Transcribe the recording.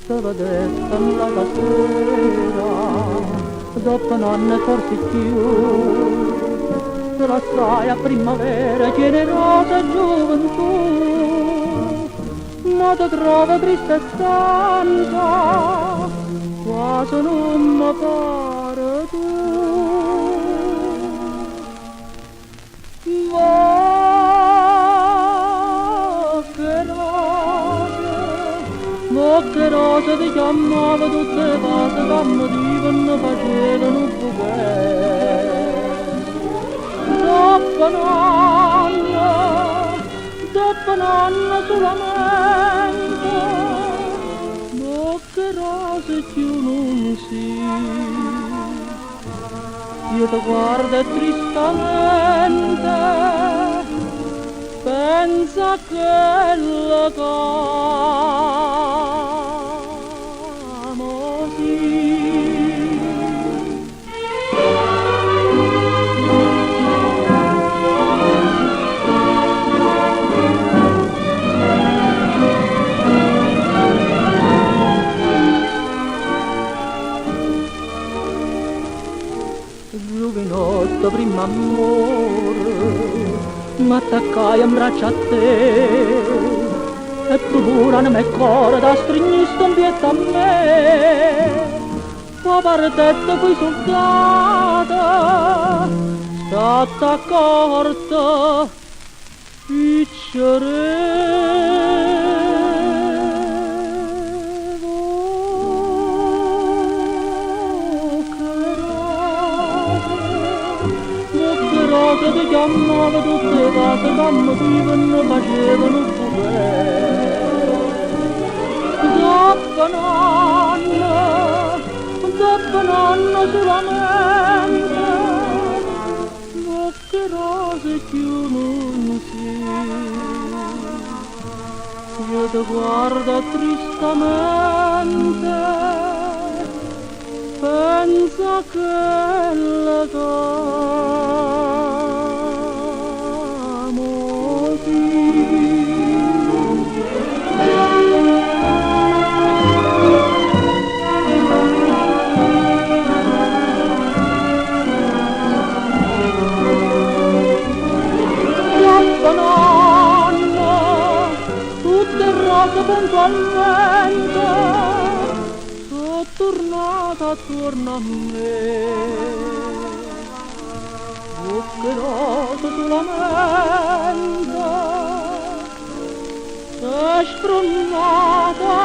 se vedesse la sera, dopo un anno e forse più, te la sai a primavera, generosa gioventù, ma ti trovo triste e stanca, quasi non mi pare tu. Che rose ti chiamava tutte le cose che mi divano, facevano un dopo un anno solamente, ma che rose più non si. Io ti guardo tristamente, pensa che la giovinotto prima amore, m'attaccai in braccio a te e pure non mi cuore da stringhisto in pietà a me. Poi partette poi soldata, stata accorta, che ti chiamava tutte le cose che mi divano, facevano pure. Dopo un anno solamente, ma che rose più non si. Io ti guardo tristamente, pensa che la puntualmente sono tornata attorno a me, che rose solamente sei spronnata